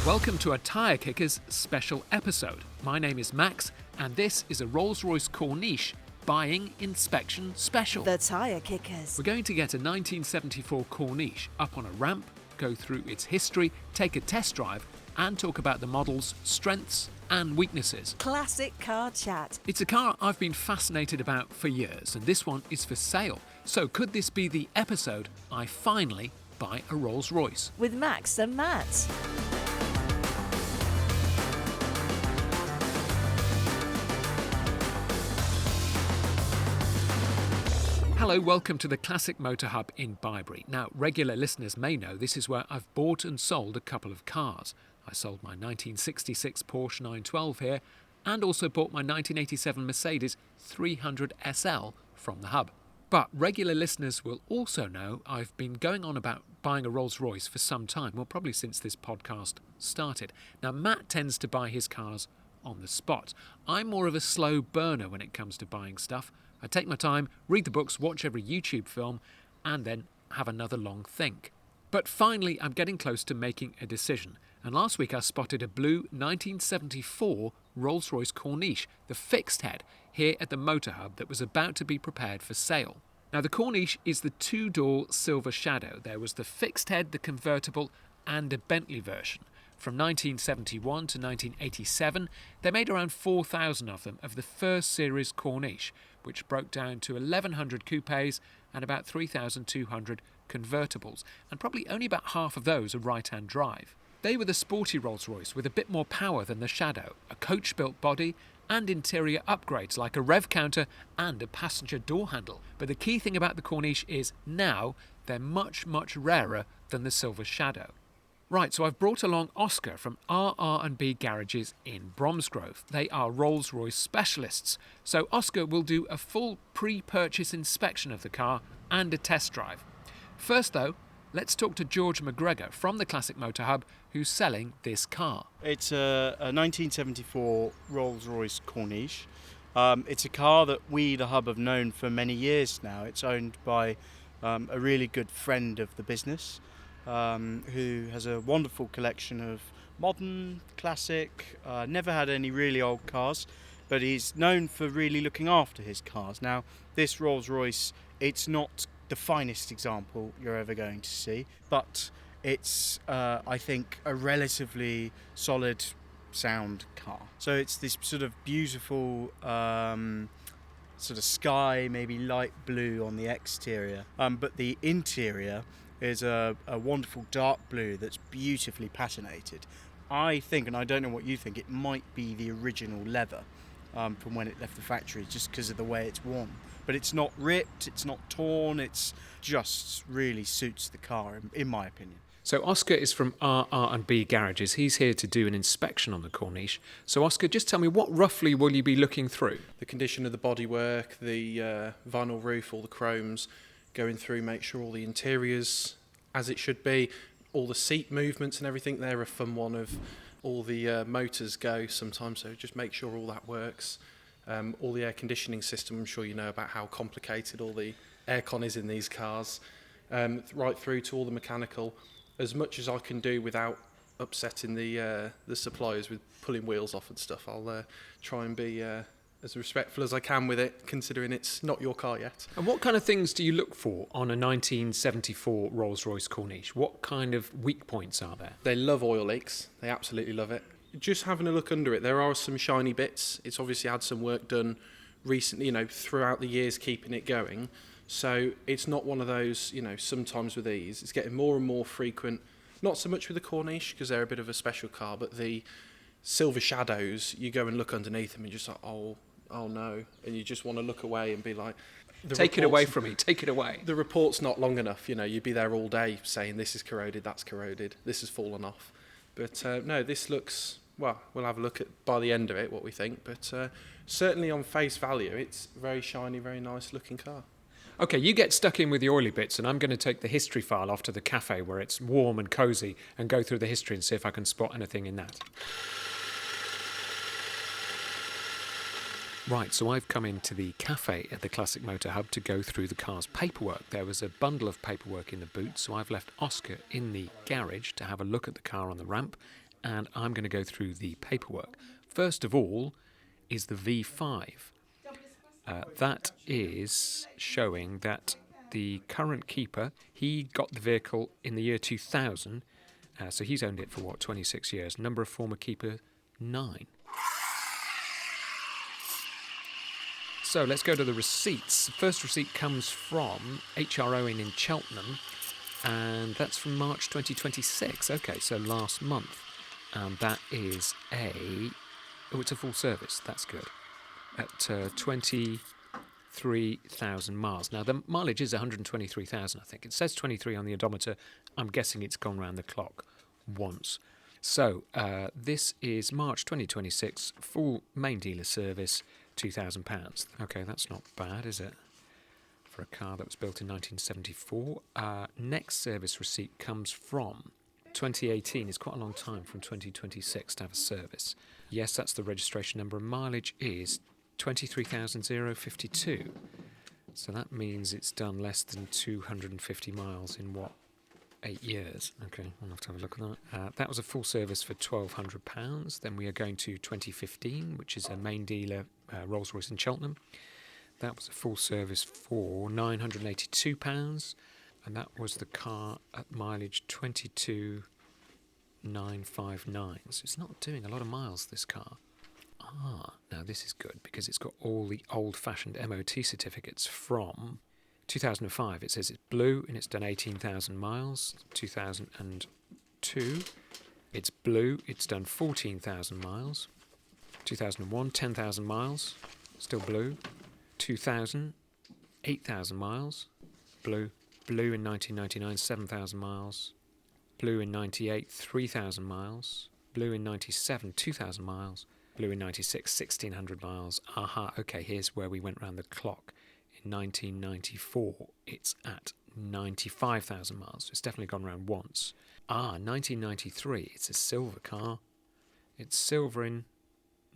Welcome to a Tyre Kickers special episode. My name is Max, and this is a Rolls Royce Corniche buying inspection special. The Tyre Kickers. We're going to get a 1974 Corniche up on a ramp, go through its history, take a test drive, and talk about the model's strengths and weaknesses. Classic car chat. It's a car I've been fascinated about for years, and this one is for sale. So could this be the episode I finally buy a Rolls Royce? With Max and Matt. Hello, welcome to the Classic Motor Hub in Bybury. Now, regular listeners may know this is where I've bought and sold a couple of cars. I sold my 1966 Porsche 912 here and also bought my 1987 Mercedes 300 SL from the hub. But regular listeners will also know I've been going on about buying a Rolls Royce for some time, well, probably since this podcast started. Now, Matt tends to buy his cars on the spot. I'm more of a slow burner when it comes to buying stuff. I take my time, read the books, watch every YouTube film, and then have another long think. But finally, I'm getting close to making a decision. And last week I spotted a blue 1974 Rolls Royce Corniche, the fixed head, here at the Motor Hub that was about to be prepared for sale. Now, the Corniche is the two-door Silver Shadow. There was the fixed head, the convertible, and a Bentley version. From 1971 to 1987, they made around 4,000 of them of the first series Corniche, which broke down to 1,100 coupes and about 3,200 convertibles, and probably only about half of those are right-hand drive. They were the sporty Rolls-Royce with a bit more power than the Shadow, a coach-built body and interior upgrades like a rev counter and a passenger door handle. But the key thing about the Corniche is now they're much, much rarer than the Silver Shadow. Right, so I've brought along Oscar from RR&B Garages in Bromsgrove. They are Rolls-Royce specialists. So Oscar will do a full pre-purchase inspection of the car and a test drive. First though, let's talk to George McGregor from the Classic Motor Hub, who's selling this car. It's a 1974 Rolls Royce Corniche. It's a car that we, the Hub, have known for many years now. It's owned by a really good friend of the business, who has a wonderful collection of modern, classic, never had any really old cars, but he's known for really looking after his cars. Now, this Rolls Royce, it's not the finest example you're ever going to see, but it's, I think, a relatively solid sound car. So it's this sort of beautiful sort of sky, maybe light blue on the exterior, but the interior is a wonderful dark blue that's beautifully patinated. I think, and I don't know what you think, it might be the original leather from when it left the factory, just because of the way it's worn. But it's not ripped, it's not torn, it's just really suits the car, in my opinion. So Oscar is from RR&B Garages. He's here to do an inspection on the Corniche. So Oscar, just tell me, what roughly will you be looking through? The condition of the bodywork, the vinyl roof, all the chromes, going through, make sure all the interiors as it should be, all the seat movements and everything. They're a fun one of all the motors go sometimes, so just make sure all that works. All the air conditioning system, I'm sure you know about how complicated all the aircon is in these cars, right through to all the mechanical, as much as I can do without upsetting the suppliers with pulling wheels off and stuff. I'll try and be as respectful as I can with it, considering it's not your car yet. And what kind of things do you look for on a 1974 Rolls-Royce Corniche? What kind of weak points are there? They love oil leaks. They absolutely love it. Just having a look under it, there are some shiny bits. It's obviously had some work done recently, throughout the years keeping it going. So it's not one of those, sometimes with these, it's getting more and more frequent. Not so much with the Corniche, because they're a bit of a special car, but the Silver Shadows, you go and look underneath them and you're just like, oh no, and you just want to look away and be like, take it away from me, take it away. The report's not long enough, you'd be there all day saying this is corroded, that's corroded, this has fallen off. But no, this looks, well, we'll have a look at by the end of it what we think, but certainly on face value, it's a very shiny, very nice looking car. Okay, you get stuck in with the oily bits, and I'm going to take the history file off to the cafe where it's warm and cosy and go through the history and see if I can spot anything in that. Right, so I've come into the cafe at the Classic Motor Hub to go through the car's paperwork. There was a bundle of paperwork in the boot, so I've left Oscar in the garage to have a look at the car on the ramp and I'm going to go through the paperwork. First of all is the V5. That is showing that the current keeper, he got the vehicle in the year 2000, so he's owned it for, 26 years. Number of former keeper, 9. So let's go to the receipts. The first receipt comes from HRO in Cheltenham, and that's from March 2026. Okay, so last month. And that is it's a full service. That's good. At 23,000 miles. Now, the mileage is 123,000, I think. It says 23 on the odometer. I'm guessing it's gone round the clock once. So, this is March 2026, full main dealer service, £2,000. Okay, that's not bad, is it? For a car that was built in 1974. Next service receipt comes from 2018. It's quite a long time from 2026 to have a service. Yes, that's the registration number. Mileage is 23,052. So that means it's done less than 250 miles in 8 years. Okay, I'll have to have a look at that. That was a full service for £1,200. Then we are going to 2015, which is a main dealer, Rolls Royce in Cheltenham. That was a full service for £982. And that was the car at mileage 22,959. So it's not doing a lot of miles, this car. Now this is good because it's got all the old-fashioned MOT certificates from 2005. It says it's blue and it's done 18,000 miles. 2002, it's blue, it's done 14,000 miles. 2001, 10,000 miles, still blue. 2000, 8,000 miles, blue. Blue in 1999, 7,000 miles. Blue in 98, 3,000 miles. Blue in 97, 2,000 miles. Blue in 96, 1,600 miles. Okay, here's where we went round the clock. In 1994, it's at 95,000 miles. So it's definitely gone round once. 1993, it's a silver car. It's silver in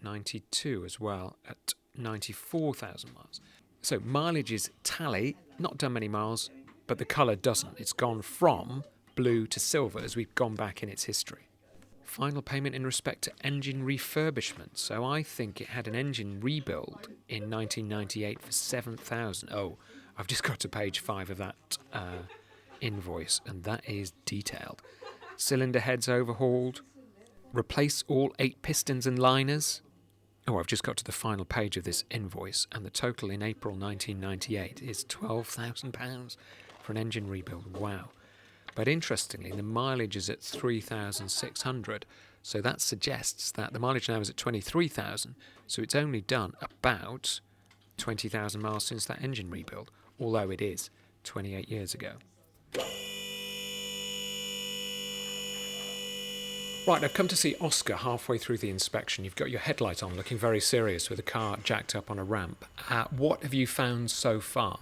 92 as well, at 94,000 miles. So mileage is tally, not done many miles, but the colour doesn't. It's gone from blue to silver as we've gone back in its history. Final payment in respect to engine refurbishment. So I think it had an engine rebuild in 1998 for 7,000. Oh, I've just got to page 5 of that invoice, and that is detailed. Cylinder heads overhauled. Replace all 8 pistons and liners. Oh, I've just got to the final page of this invoice, and the total in April 1998 is £12,000 for an engine rebuild. Wow. But interestingly, the mileage is at 3,600, so that suggests that the mileage now is at 23,000, so it's only done about 20,000 miles since that engine rebuild, although it is 28 years ago. Right, I've come to see Oscar halfway through the inspection. You've got your headlight on, looking very serious with the car jacked up on a ramp. What have you found so far?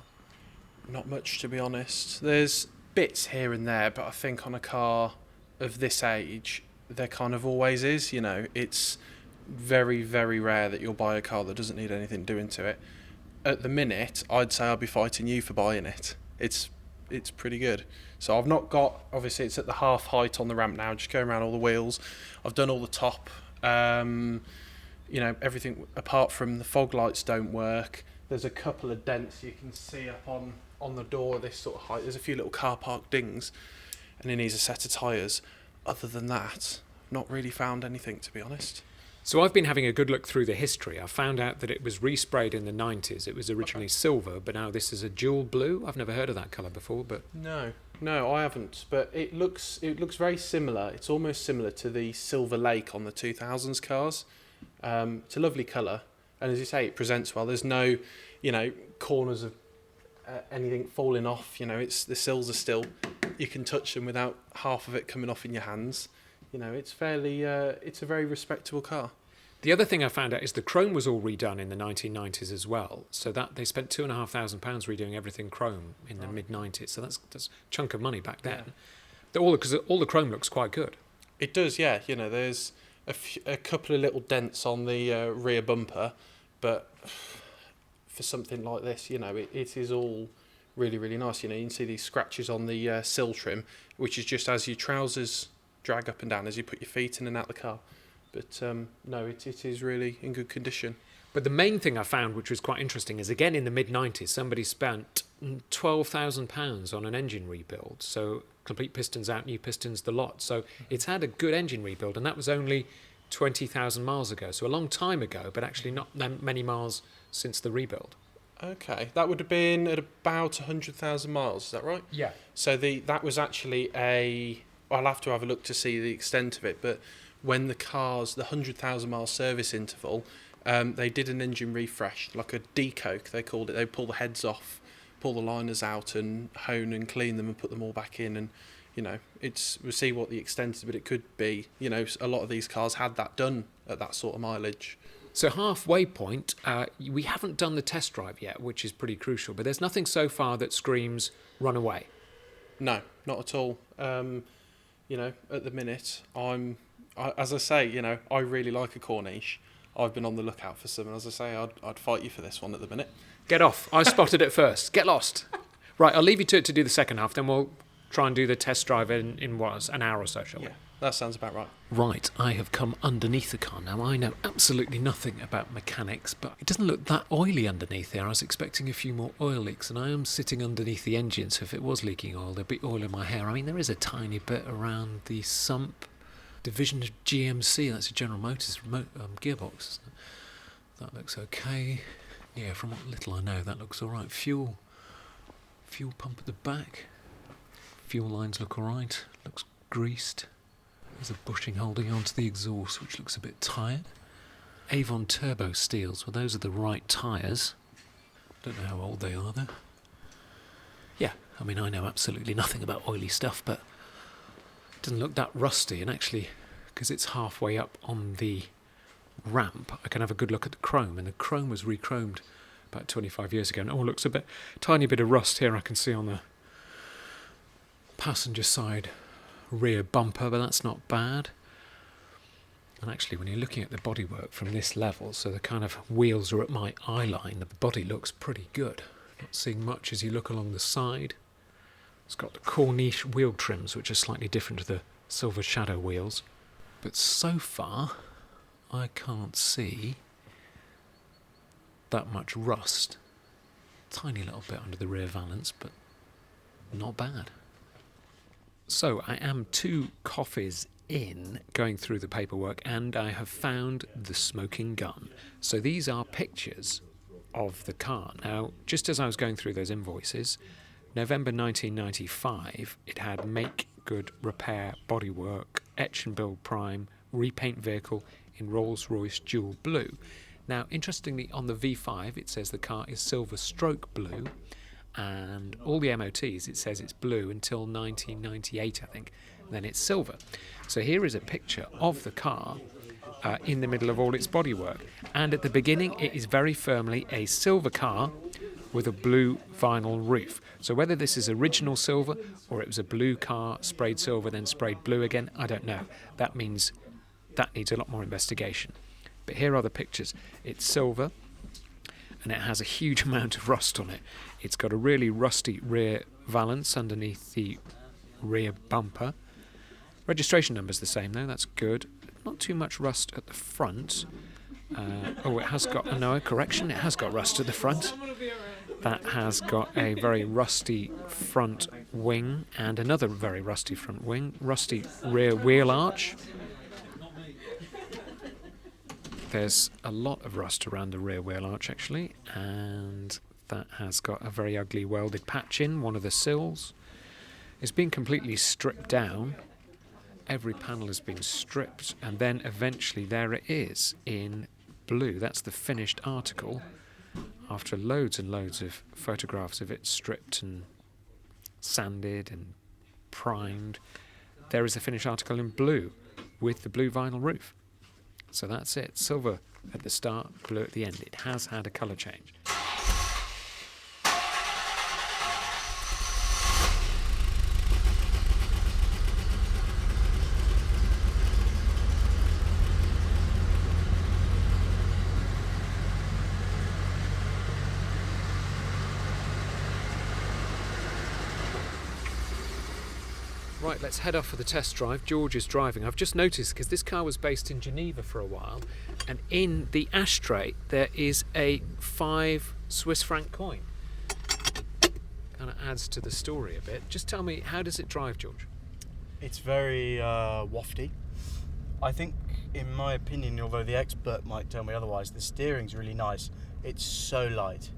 Not much, to be honest. There's bits here and there, but I think on a car of this age, there kind of always is. You know, it's very, very rare that you'll buy a car that doesn't need anything doing to it. At the minute, I'd say I'll be fighting you for buying it. It's pretty good. So I've not got, obviously it's at the half height on the ramp now, just going around all the wheels. I've done all the top, everything apart from the fog lights don't work. There's a couple of dents you can see up on the door, this sort of height. There's a few little car park dings, and it needs a set of tyres. Other than that, not really found anything, to be honest. So I've been having a good look through the history. I found out that it was resprayed in the 90s. It was originally silver, but now this is a dual blue. I've never heard of that colour before, but... No, I haven't. But it looks very similar. It's almost similar to the Silver Lake on the 2000s cars. It's a lovely colour. And as you say, it presents well. There's no, corners of anything falling off. It's the sills are still... You can touch them without half of it coming off in your hands. It's fairly... it's a very respectable car. The other thing I found out is the chrome was all redone in the 1990s as well. So that they spent £2,500 redoing everything chrome in the mid-90s. So that's a chunk of money back then. Yeah. Because all the chrome looks quite good. It does, yeah. There's a couple of little dents on the rear bumper, but for something like this, it is all really, really nice. You can see these scratches on the sill trim, which is just as your trousers drag up and down as you put your feet in and out the car. But no, it is really in good condition. But the main thing I found, which was quite interesting, is again in the mid-90s, somebody spent £12,000 on an engine rebuild. So complete pistons out, new pistons, the lot. So it's had a good engine rebuild, and that was only 20,000 miles ago. So a long time ago, but actually not that many miles since the rebuild. Okay, that would have been at about 100,000 miles, is that right? Yeah. So that was actually I'll have to have a look to see the extent of it, but when the 100,000 mile service interval, they did an engine refresh, like a decoke they called it. They pull the heads off, pull the liners out and hone and clean them and put them all back in, and we'll see what the extent is, but it could be, a lot of these cars had that done at that sort of mileage. So halfway point, we haven't done the test drive yet, which is pretty crucial, but there's nothing so far that screams run away. No, not at all. At the minute, as I say, I really like a Corniche. I've been on the lookout for some, and as I say, I'd fight you for this one at the minute. Get off. I spotted it first. Get lost. Right, I'll leave you to it to do the second half, then we'll try and do the test drive in what, an hour or so, shall we? Yeah, that sounds about right. Right, I have come underneath the car. Now, I know absolutely nothing about mechanics, but it doesn't look that oily underneath there. I was expecting a few more oil leaks, and I am sitting underneath the engine, so if it was leaking oil, there'd be oil in my hair. I mean, there is a tiny bit around the sump division of GMC, that's a General Motors gearbox. That looks okay. Yeah, from what little I know, that looks all right. Fuel pump at the back. Fuel lines look all right. Looks greased. There's a bushing holding onto the exhaust, which looks a bit tired. Avon turbo steels. Well, those are the right tyres. Don't know how old they are, though. Yeah, I mean, I know absolutely nothing about oily stuff, but it doesn't look that rusty. And actually, because it's halfway up on the ramp, I can have a good look at the chrome. And the chrome was re-chromed about 25 years ago. And it all looks tiny bit of rust here I can see on the passenger side rear bumper, but that's not bad. And actually, when you're looking at the bodywork from this level, so the kind of wheels are at my eye line, the body looks pretty good. Not seeing much as you look along the side. It's got the Corniche wheel trims, which are slightly different to the Silver Shadow wheels. But so far, I can't see that much rust. Tiny little bit under the rear valance, but not bad. So I am 2 coffees in going through the paperwork, and I have found the smoking gun. So these are pictures of the car. Now, just as I was going through those invoices, November 1995, it had make, good, repair, bodywork, etch and build prime, repaint vehicle in Rolls Royce dual blue. Now, interestingly, on the V5, it says the car is silver stroke blue, and all the MOTs, it says it's blue until 1998, I think, and then it's silver. So here is a picture of the car in the middle of all its bodywork, and at the beginning it is very firmly a silver car with a blue vinyl roof. So whether this is original silver or it was a blue car sprayed silver then sprayed blue again, I don't know. That means that needs a lot more investigation. But here are the pictures. It's silver, and it has a huge amount of rust on it. It's got a really rusty rear valance underneath the rear bumper. Registration number's the same though, that's good. Not too much rust at the front. It has got, correction, it has got rust at the front. That has got a very rusty front wing and another very rusty front wing. Rusty rear wheel arch. There's a lot of rust around the rear wheel arch actually, and that has got a very ugly welded patch in one of the sills. It's been completely stripped down. Every panel has been stripped, and then eventually there it is in blue. That's the finished article after loads and loads of photographs of it stripped and sanded and primed. There is the finished article in blue with the blue vinyl roof. So that's it. Silver at the start, blue at the end. It has had a colour change. Right, let's head off for the test drive. George is driving. I've just noticed, because this car was based in Geneva for a while, and in the ashtray there is a 5 Swiss franc coin. Kind of adds to the story a bit. Just tell me, how does it drive, George? It's very wafty. I think, in my opinion, although the expert might tell me otherwise, the steering's really nice. It's so light.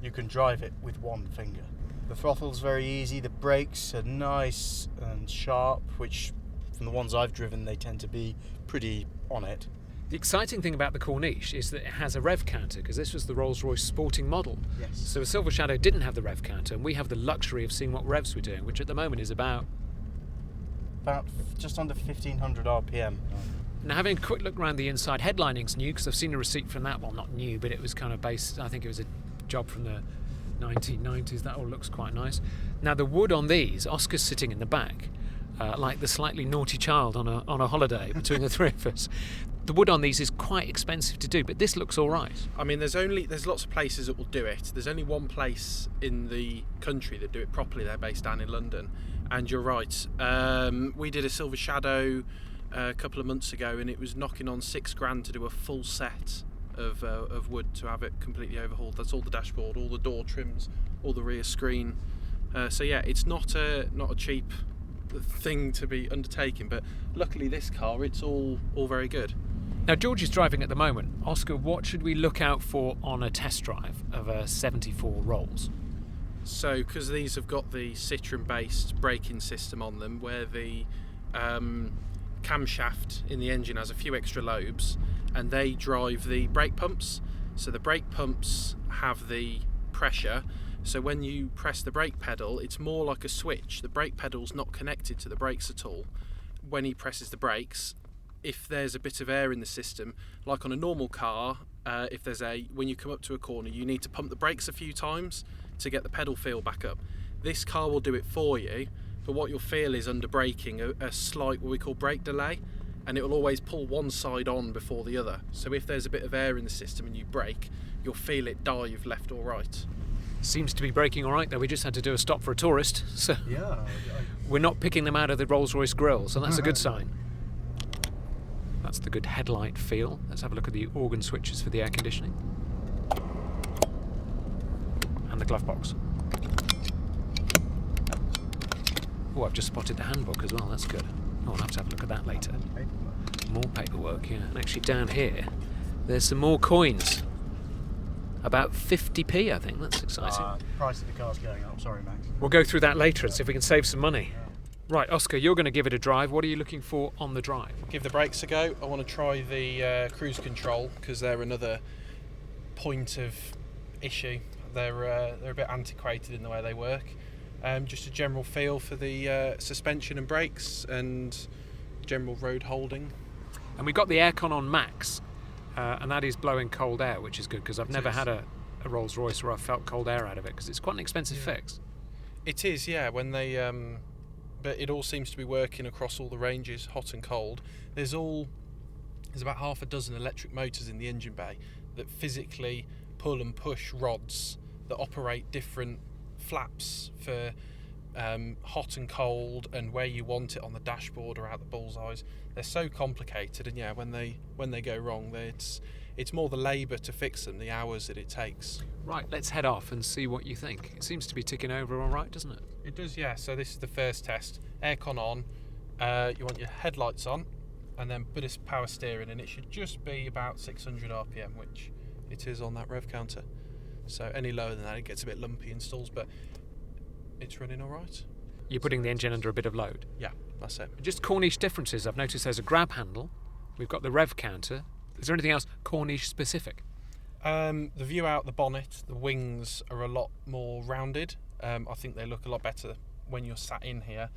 You can drive it with one finger. The throttle's very easy, the brakes are nice and sharp, which from the ones I've driven they tend to be pretty on it. The exciting thing about the Corniche is that it has a rev counter, because this was the Rolls Royce sporting model. Yes. So a Silver Shadow didn't have the rev counter, and we have the luxury of seeing what revs we're doing, which at the moment is about Just under 1500 RPM. Now, having a quick look around the inside, headlining's new, because I've seen a receipt from that. Well, not new, but it was kind of based, I think it was a job from the 1990s. That all looks quite nice. Now, the wood on these, Oscar's sitting in the back, like the slightly naughty child on a holiday between the three of us. The wood on these is quite expensive to do, but this looks all right. I mean, there's lots of places that will do it. There's only one place in the country that do it properly. They're based down in London, and you're right. We did a Silver Shadow a couple of months ago, and it was knocking on $6,000 to do a full set of wood to have it completely overhauled. That's all the dashboard, all the door trims, all the rear screen. So yeah, it's not a cheap thing to be undertaking, but luckily this car, it's all very good. Now, George is driving at the moment. Oscar, what should we look out for on a test drive of a 74 Rolls? So, because these have got the Citroen-based braking system on them, where the camshaft in the engine has a few extra lobes, and they drive the brake pumps. So the brake pumps have the pressure, so when you press the brake pedal, it's more like a switch. The brake pedal's not connected to the brakes at all. When he presses the brakes, if there's a bit of air in the system, like on a normal car, when you come up to a corner, you need to pump the brakes a few times to get the pedal feel back up. This car will do it for you, but what you'll feel is under braking a slight, what we call brake delay, and it will always pull one side on before the other. So if there's a bit of air in the system and you brake, you'll feel it dive left or right. Seems to be braking all right, though. We just had to do a stop for a tourist, so Yeah. we're not picking them out of the Rolls Royce grill, so that's a good sign. That's the good headlight feel. Let's have a look at the organ switches for the air conditioning. And the glove box. Oh, I've just spotted the handbook as well, that's good. Oh, I'll have to have a look at that later. More paperwork, yeah. And actually down here, there's some more coins. About 50p, I think. That's exciting. Price of the car's going up. Sorry, Max. We'll go through that later and see if we can save some money. Right, Oscar, you're going to give it a drive. What are you looking for on the drive? Give the brakes a go. I want to try the cruise control, because they're another point of issue. They're a bit antiquated in the way they work. Just a general feel for the suspension and brakes and general road holding. And we've got the aircon on max, and that is blowing cold air, which is good, because I've never had a Rolls Royce where I've felt cold air out of it, because it's quite an expensive fix. It is, yeah. When they, but it all seems to be working across all the ranges, hot and cold. There's about half a dozen electric motors in the engine bay that physically pull and push rods that operate different flaps for hot and cold and where you want it on the dashboard or out the bullseyes. They're so complicated, and yeah, when they go wrong, it's more the labour to fix them, the hours that it takes. Right, let's head off and see what you think. It seems to be ticking over all right, doesn't it? It does, yeah. So this is the first test. Aircon on, you want your headlights on, and then bit of power steering, and it should just be about 600 RPM, which it is on that rev counter. So any lower than that, it gets a bit lumpy in stalls, but it's running all right. You're putting the engine under a bit of load. Yeah, that's it. Just Corniche differences. I've noticed there's a grab handle. We've got the rev counter. Is there anything else Corniche specific? The view out the bonnet, the wings are a lot more rounded. I think they look a lot better when you're sat in here.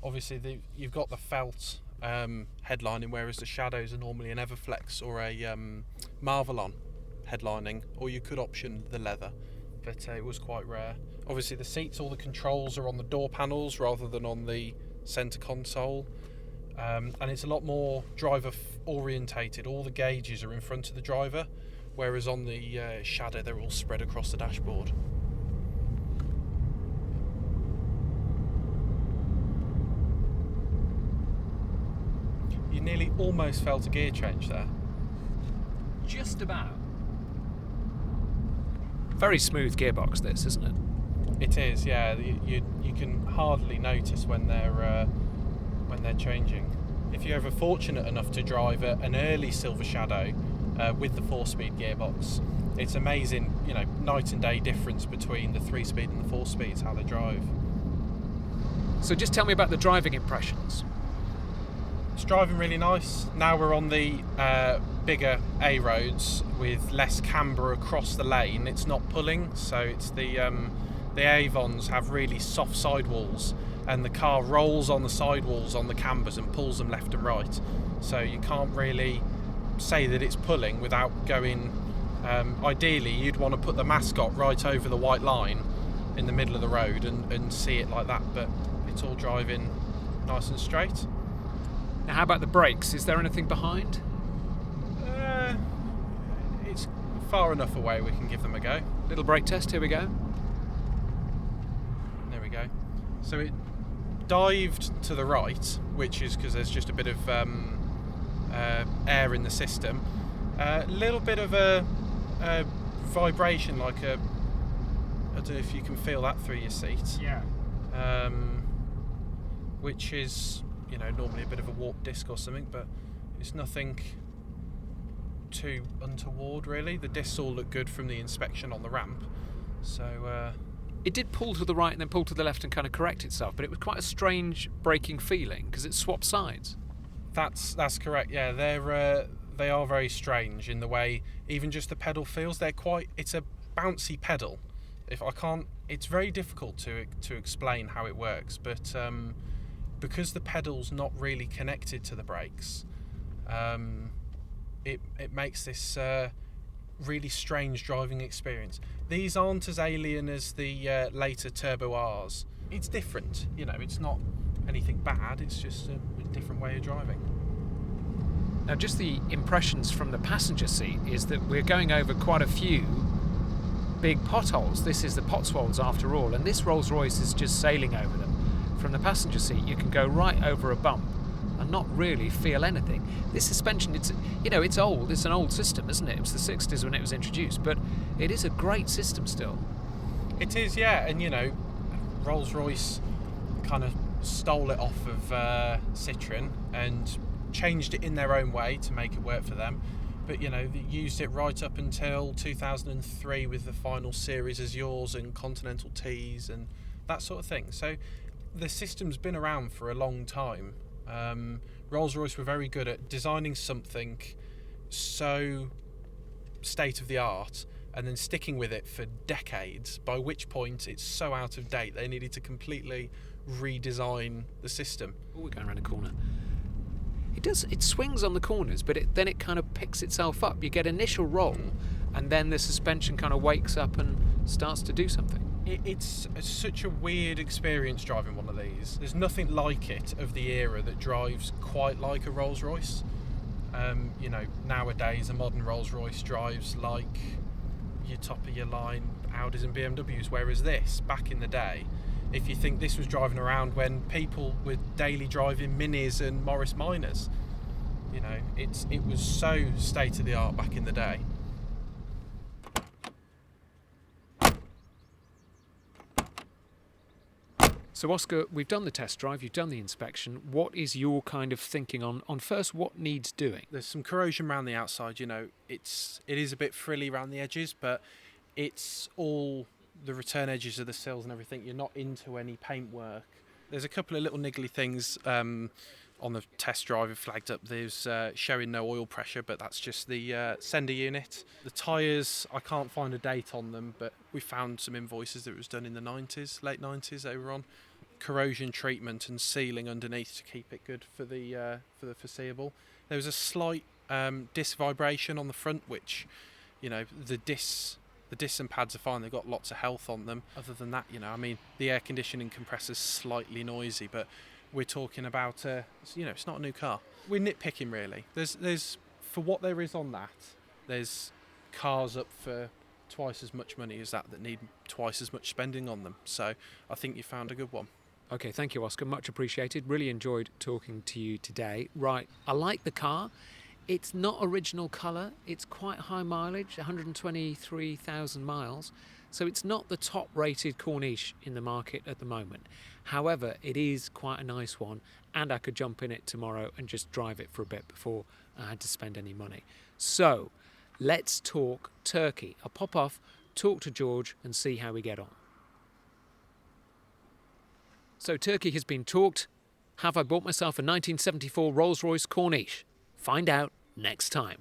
Obviously, you've got the felt headlining, whereas the Shadows are normally an Everflex or a Marvelon headlining, or you could option the leather, but it was quite rare. Obviously, the seats, all the controls are on the door panels rather than on the centre console, and it's a lot more driver orientated. All the gauges are in front of the driver, whereas on the Shadow they're all spread across the dashboard. You nearly almost felt a gear change there. Just about. Very smooth gearbox, this, isn't it? It is, yeah. You can hardly notice when they're changing. If you're ever fortunate enough to drive an early Silver Shadow with the 4-speed gearbox, it's amazing, night and day difference between the 3-speed and the 4-speeds, how they drive. So just tell me about the driving impressions. It's driving really nice. Now we're on the bigger A roads with less camber across the lane. It's not pulling, so it's the Avons have really soft sidewalls, and the car rolls on the sidewalls on the cambers and pulls them left and right. So you can't really say that it's pulling without going. Ideally, you'd want to put the mascot right over the white line in the middle of the road and see it like that, but it's all driving nice and straight. Now, how about the brakes? Is there anything behind? It's far enough away we can give them a go. Little brake test, here we go. There we go. So it dived to the right, which is because there's just a bit of air in the system. A little bit of a vibration, like I don't know if you can feel that through your seat. Yeah. Which is, normally a bit of a warped disc or something, but it's nothing too untoward, really. The discs all look good from the inspection on the ramp. So It did pull to the right and then pull to the left and kind of correct itself, but it was quite a strange braking feeling because it swapped sides. That's correct. Yeah, they are very strange in the way even just the pedal feels. It's a bouncy pedal. It's very difficult to explain how it works, but because the pedal's not really connected to the brakes, it makes this really strange driving experience. These aren't as alien as the later Turbo Rs. It's different, it's not anything bad, it's just a different way of driving. Now, just the impressions from the passenger seat is that we're going over quite a few big potholes. This is the Cotswolds after all, and this Rolls Royce is just sailing over them. From the passenger seat, you can go right over a bump and not really feel anything. This suspension, it's old. It's an old system, isn't it? It was the 60s when it was introduced, but it is a great system still. It is, yeah, and Rolls-Royce kind of stole it off of Citroën and changed it in their own way to make it work for them. But they used it right up until 2003 with the final series as yours and Continental Ts and that sort of thing. So the system's been around for a long time. Rolls-Royce were very good at designing something so state-of-the-art and then sticking with it for decades, by which point it's so out of date they needed to completely redesign the system. Oh, we're going around a corner. It swings on the corners, but then it kind of picks itself up. You get initial roll, and then the suspension kind of wakes up and starts to do something. It's such a weird experience driving one of these. There's nothing like it of the era that drives quite like a Rolls Royce. Nowadays a modern Rolls Royce drives like your top of your line Audis and BMWs, whereas this, back in the day, if you think this was driving around when people were daily driving Minis and Morris Minors, it was so state of the art back in the day. So Oscar, we've done the test drive, you've done the inspection. What is your kind of thinking on first what needs doing? There's some corrosion around the outside, it is a bit frilly around the edges, but it's all the return edges of the sills and everything. You're not into any paint work. There's a couple of little niggly things on the test drive flagged up. There's showing no oil pressure, but that's just the sender unit. The tyres, I can't find a date on them, but we found some invoices that it was done in the 90s, late 90s they were on. Corrosion treatment and sealing underneath to keep it good for the foreseeable. There was a slight disc vibration on the front, which, the discs and pads are fine. They've got lots of health on them. Other than that, the air conditioning compressor's slightly noisy, but we're talking about, it's not a new car. We're nitpicking really. There's for what there is on that, there's cars up for twice as much money as that need twice as much spending on them. So I think you found a good one. Okay, thank you, Oscar. Much appreciated. Really enjoyed talking to you today. Right, I like the car. It's not original colour. It's quite high mileage, 123,000 miles. So it's not the top-rated Corniche in the market at the moment. However, it is quite a nice one, and I could jump in it tomorrow and just drive it for a bit before I had to spend any money. So, let's talk Turkey. I'll pop off, talk to George, and see how we get on. So Turkey has been talked. Have I bought myself a 1974 Rolls Royce Corniche? Find out next time.